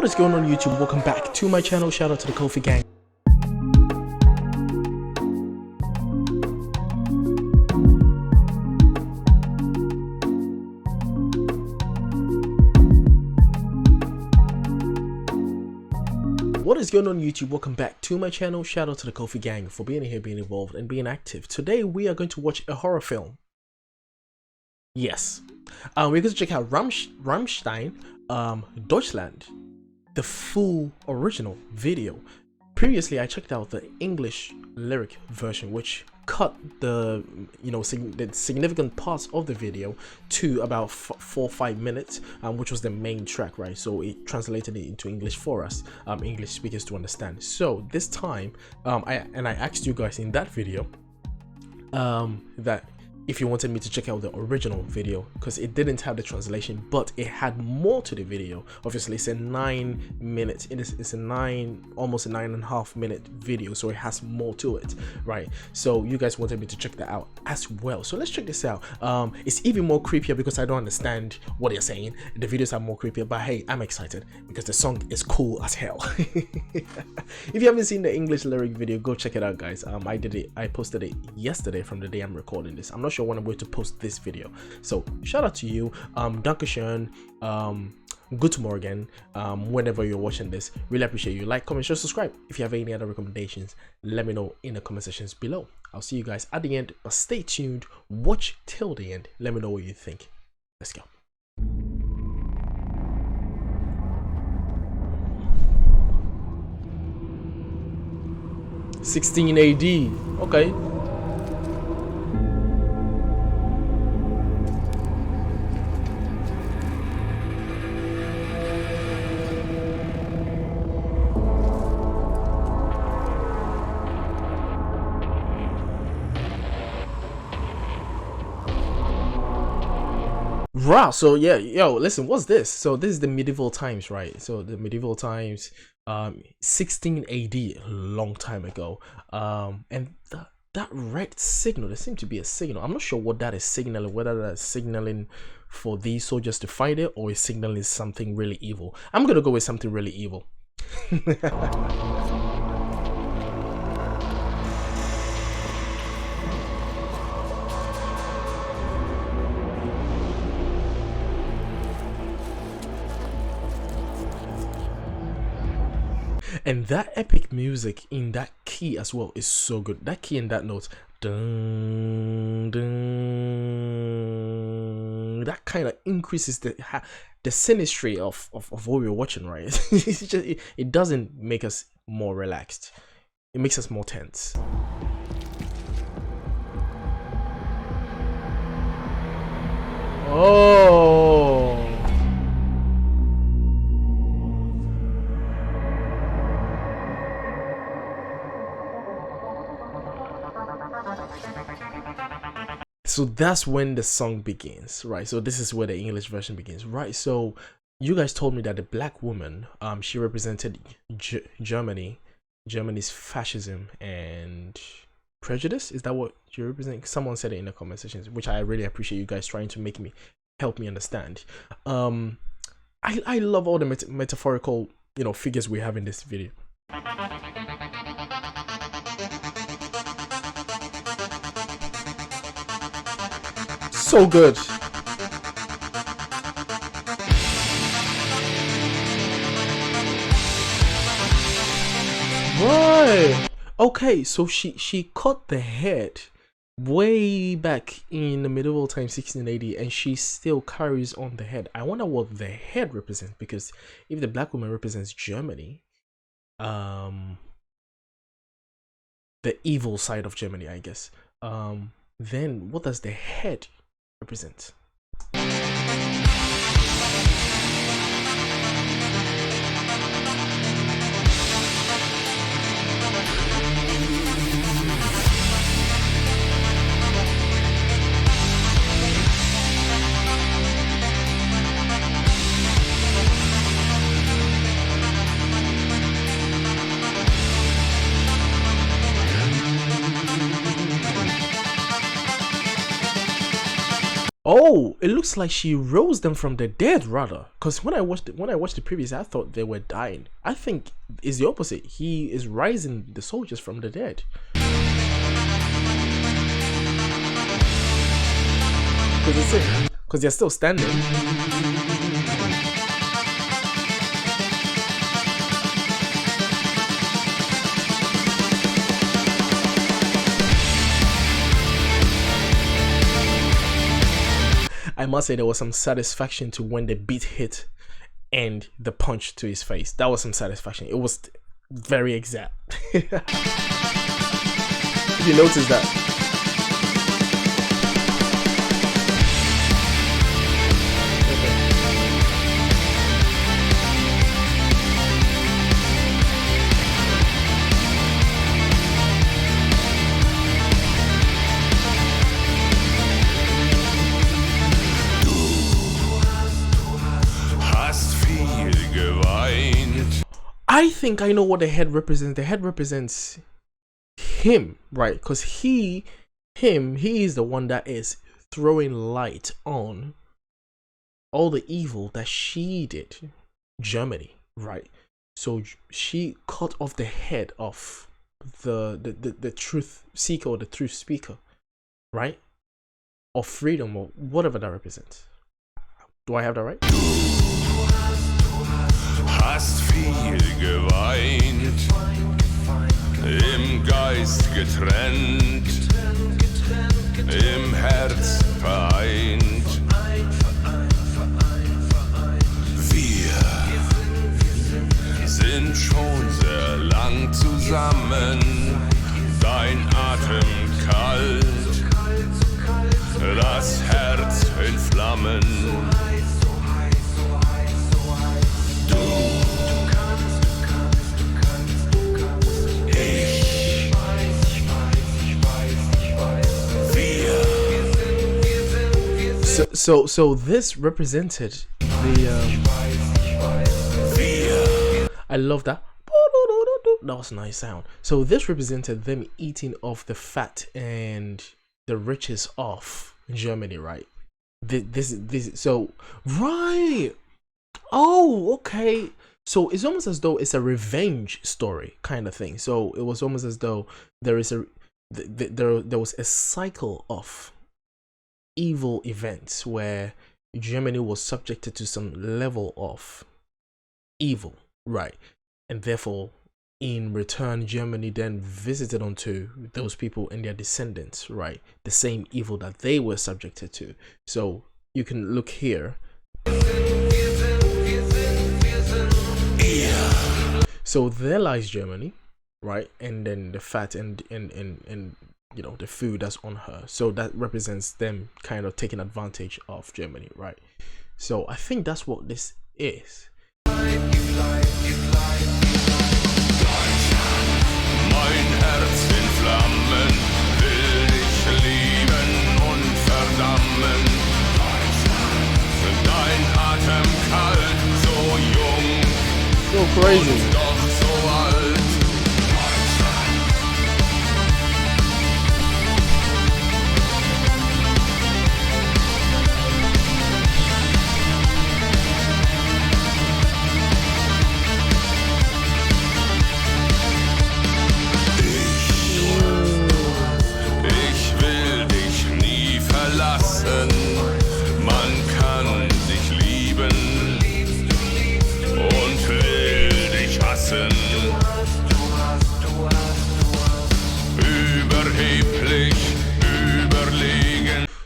What is going on YouTube? Welcome back to my channel. Shout out to the Kofi gang. What is going on YouTube? Welcome back to my channel. Shout out to the Kofi gang for being here, being involved and being active. Today we are going to watch a horror film. Yes, we're going to check out Rammstein Deutschland, the full original video. Previously I checked out the English lyric version, which cut the the significant parts of the video to about 4 or 5 minutes, which was the main track, right? So it translated it into English for us, English speakers, to understand. So this time I asked you guys in that video that if you wanted me to check out the original video, because it didn't have the translation, but it had more to the video. Obviously it's a 9 minutes, it's a almost a 9.5 minute video, so it has more to it, right? So you guys wanted me to check that out as well, so let's check this out. It's even more creepier because I don't understand what they're saying. The videos are more creepier, but hey, I'm excited because the song is cool as hell. If you haven't seen the English lyric video, go check it out, guys. I posted it yesterday from the day I'm recording this. I'm not sure when I'm going to post this video, so shout out to you. Dankeschön, good morning, whenever you're watching this. Really appreciate you. Like, comment, share, subscribe. If you have any other recommendations, let me know in the comment sections below. I'll see you guys at the end, but stay tuned, watch till the end, let me know what you think. Let's go. '16 AD. Okay. Wow, so yeah, yo, listen, what's this? So this is the medieval times, right? So the medieval times, 16 AD, long time ago. And that red signal, there seemed to be a signal. I'm not sure what that is signaling, whether that's signaling for these soldiers to fight it, or is signaling something really evil. I'm gonna go with something really evil. And that epic music in that key as well is so good. That key and that note, dun, dun, that kind of increases the synastry of what we're watching, right? It's just, it doesn't make us more relaxed. It makes us more tense. Oh. So that's when the song begins, right? So this is where the English version begins, right? So you guys told me that the black woman, she represented Germany's fascism and prejudice. Is that what you represent? Someone said it in the comment sections, which I really appreciate you guys trying to help me understand. I love all the metaphorical, figures we have in this video. So good. Right. Okay, so she cut the head way back in the medieval time, 1680, and she still carries on the head. I wonder what the head represents, because if the black woman represents Germany, the evil side of Germany, I guess, then what does the head represent? Oh, it looks like she rose them from the dead, rather. Because when I watched the previous, I thought they were dying. I think it's the opposite. He is rising the soldiers from the dead. Because they're still standing. I must say there was some satisfaction to when the beat hit and the punch to his face. That was some satisfaction. It was very exact. If you notice that. I think I know what the head represents. The head represents him, right? Because he is the one that is throwing light on all the evil that she did, Germany, right? So she cut off the head of the truth seeker or the truth speaker, right? Or freedom or whatever that represents. Do I have that right? Hast viel geweint, im Geist getrennt, im Herz vereint. Wir sind schon sehr lang zusammen, dein Atem kalt, das Herz in Flammen. So this represented the I love that. That was a nice sound. So this represented them eating off the fat and the riches of Germany, right? This so right. Oh, okay. So it's almost as though it's a revenge story kind of thing. So it was almost as though there was a cycle of evil events where Germany was subjected to some level of evil, right? And therefore, in return, Germany then visited onto those people and their descendants, right? The same evil that they were subjected to. So you can look here. So there lies Germany, right? And then the fat and you know the food that's on her. So that represents them kind of taking advantage of Germany, right? So I think that's what this is. Mein Herz in Flammen, will dich lieben und verdammen. Dein Atem kalt, so jung, so crazy. Doch so alt.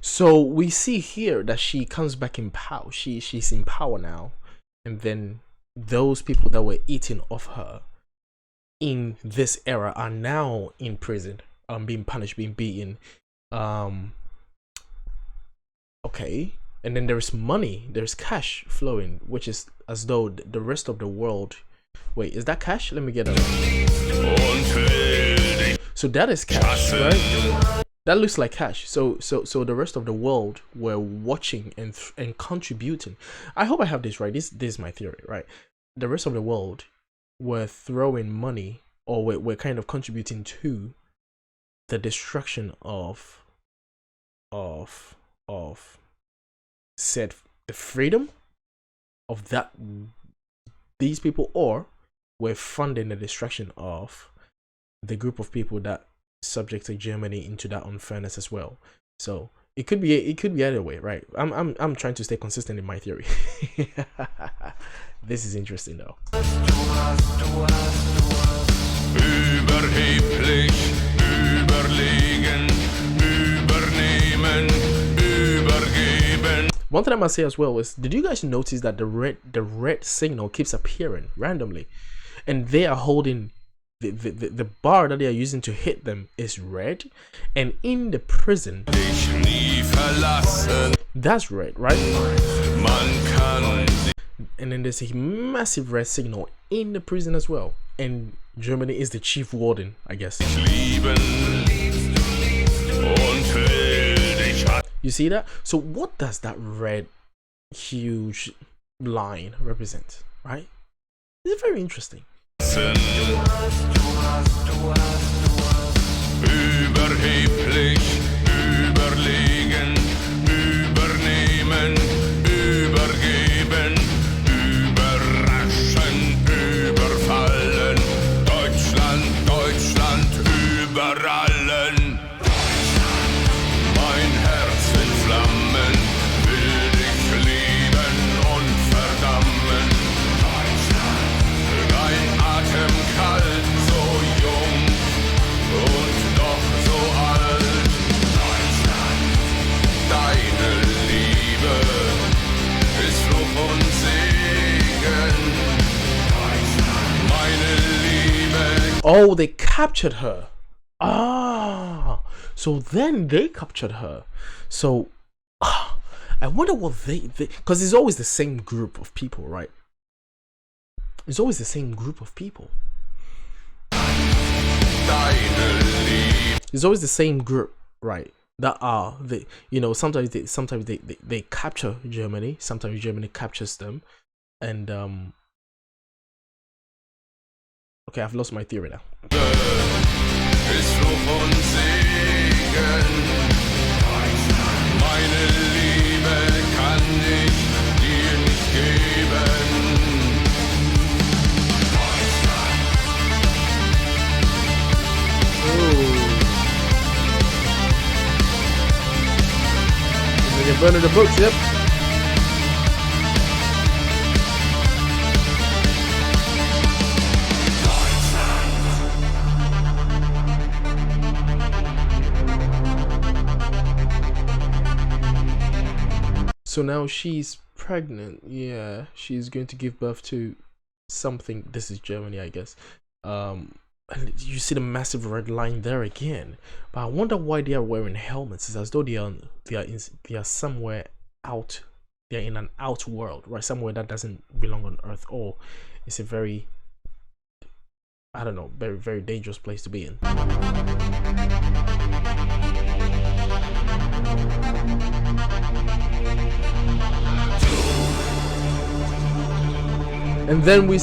So we see here that she comes back in power. She's in power now, and then those people that were eating off her in this era are now in prison, being punished, being beaten. Okay, and then there's money, there's cash flowing, which is as though the rest of the world. Wait, is that cash? Let me get it. So that is cash, right? That looks like cash. So the rest of the world were watching and contributing. I hope I have this right. This is my theory, right? The rest of the world were throwing money, or were kind of contributing to the destruction of said the freedom of these people, or we're funding the destruction of the group of people that subjected Germany into that unfairness as well. So it could be either way, right? I'm trying to stay consistent in my theory. This is interesting though. Überheblich, überlegen, übernehmen, übergeben. One thing I must say as well is, did you guys notice that the red signal keeps appearing randomly, and they are holding the bar that they are using to hit them is red, and in the prison Dich nie verlassen. that's red, right? Man kann And then there's a massive red signal in the prison as well, and Germany is the chief warden, I guess. lieben und will dich You see that? So what does that red huge line represent, right? It's very interesting. hassen. Überheblich, überlegen, übernehmen, übergeben, überraschen, überfallen. Deutschland, Deutschland über allen. Mein Herz in Flammen, will dich lieben und verdammen. Dein Atem kalt, so jung und doch so alt. Deine Liebe ist Fluch und Segen. Meine Liebe. Oh, they captured her. Ah, so then they captured her. So I wonder what they because it's always the same group of people, right? It's always the same group of people. Deine Liebe. It's always the same group, right? That are they, you know, sometimes they capture Germany, sometimes Germany captures them, and okay, I've lost my theory now. Ist Fluch und Segen. Meine Liebe kann ich dir nicht geben. You're burning the books, yep. So now she's pregnant. Yeah, she's going to give birth to something. This is Germany, I guess. And you see the massive red line there again. But I wonder why they are wearing helmets. It's as though they are somewhere out. They are in an out world, right? Somewhere that doesn't belong on Earth, or it's a very, I don't know, very, very dangerous place to be in. And then we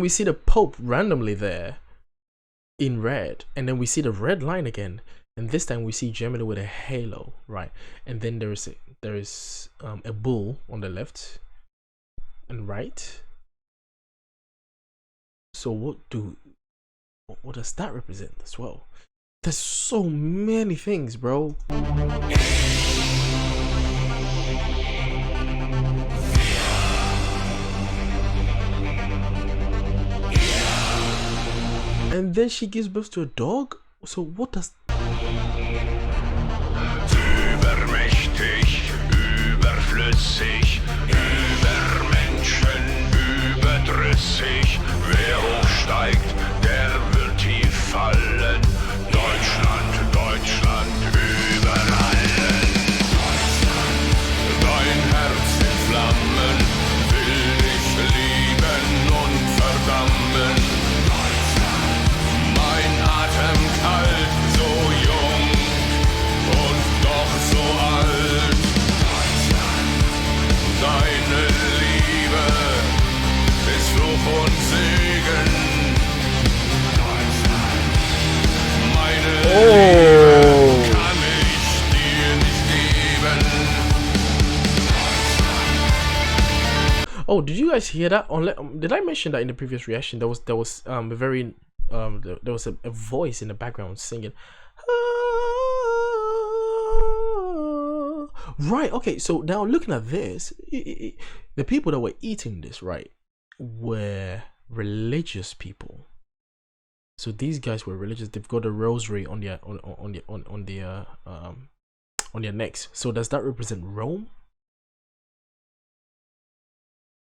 see the Pope randomly there in red, and then we see the red line again, and this time we see Germany with a halo, right? And then there is a bull on the left and right. So what does that represent as well? There's so many things, bro. And then she gives birth to a dog. So what does? Übermächtig, überflüssig, übermenschen, überdrüssig. Wer hochsteigt, der wird tief fallen. Deutschland, Deutschland über allen. Dein Herz in Flammen, will dich lieben und verdammen. Mein Atem kalt, so jung und doch so alt. Deine Liebe ist Fluch und Segen. did you guys hear that? Did I mention that in the previous reaction? There was a very there was a voice in the background singing. Right. Okay. So now looking at this, the people that were eating this, right, were religious people. So these guys were religious. They've got a rosary on their on their necks. So does that represent Rome?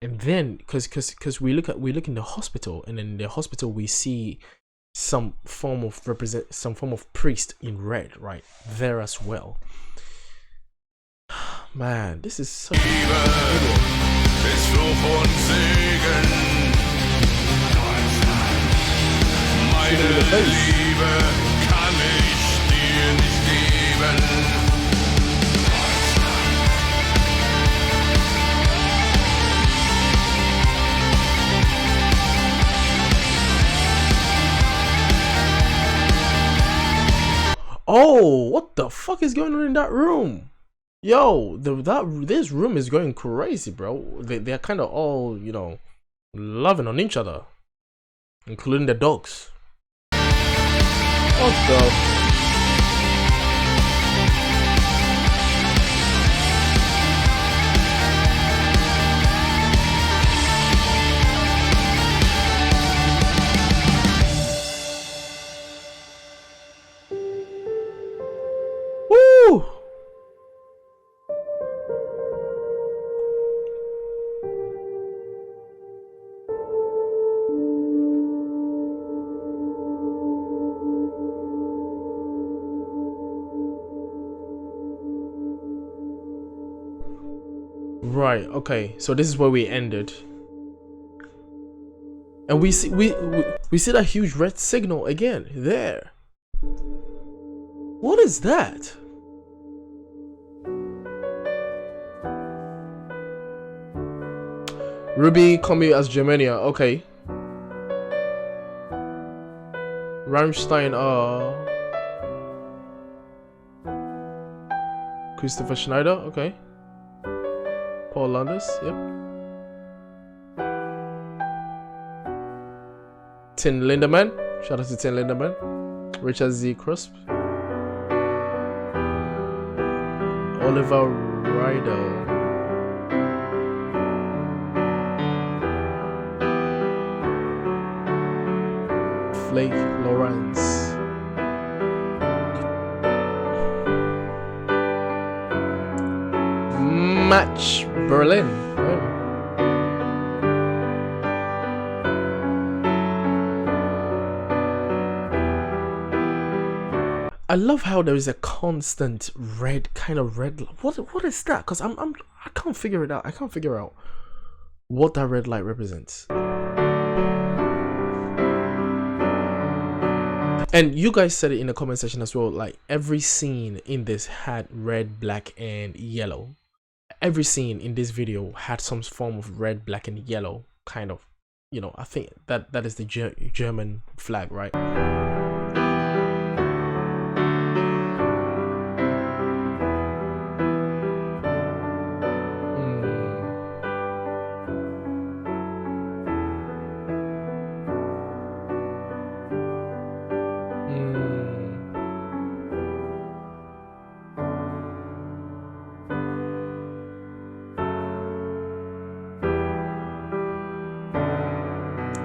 And then because we look in the hospital, and in the hospital we see some form of priest in red right there as well. Man, this is such a ist Fluch und Segen. Meine Liebe kann ich dir nicht geben. Oh, what the fuck is going on in that room? Yo, this room is going crazy, bro. They're kind of all, you know, loving on each other, including the dogs. What the? Woo! Right, okay, so this is where we ended, and we see that huge red signal again there. What is that? Ruby Comey as Germania, okay. Rammstein, Christopher Schneider, okay. Paul Landers, yep. Tin Lindemann, shout out to Tin Lindemann. Richard Z. Crisp. Oliver Rydell. Flake Lawrence. Match Berlin. Oh. I love how there is a constant red kind of red. What is that? Because I can't figure it out. I can't figure out what that red light represents. And you guys said it in the comment section as well. Like every scene in this had red, black, and yellow. Every scene in this video had some form of red, black, and yellow kind of. You know, I think that is the German flag, right?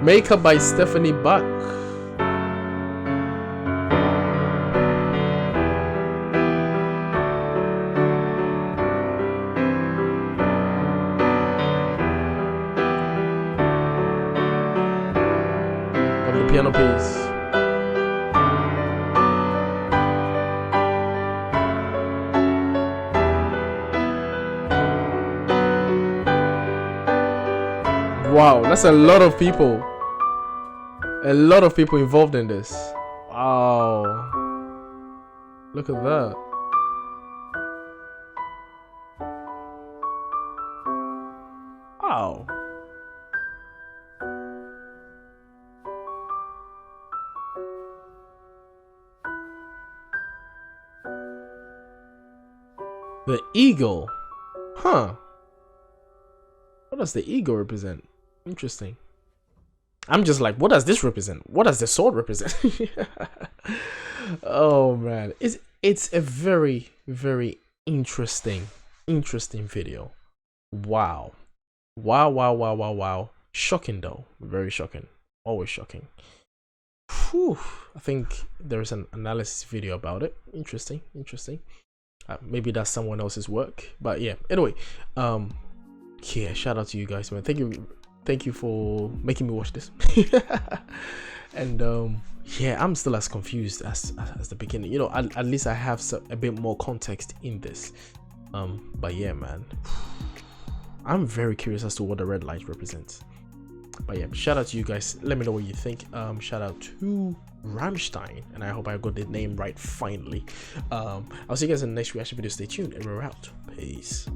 Makeup by Stephanie Buck. Of the piano piece. Wow, that's a lot of people. A lot of people involved in this. Wow. Look at that. Wow. The eagle. Huh. What does the eagle represent? Interesting. I'm just like, what does this represent? What does the sword represent? Oh man, it's a very, very interesting video. Wow. Shocking though, very shocking, always shocking. Whew. I think there's an analysis video about it. Interesting. Maybe that's someone else's work, but yeah. Anyway, yeah, shout out to you guys, man. Thank you for making me watch this. And yeah, I'm still as confused as the beginning. You know, at least I have a bit more context in this. But yeah, man, I'm very curious as to what the red light represents. But yeah, shout out to you guys. Let me know what you think. Shout out to Rammstein, and I hope I got the name right finally. I'll see you guys in the next reaction video. Stay tuned, and we're out. Peace.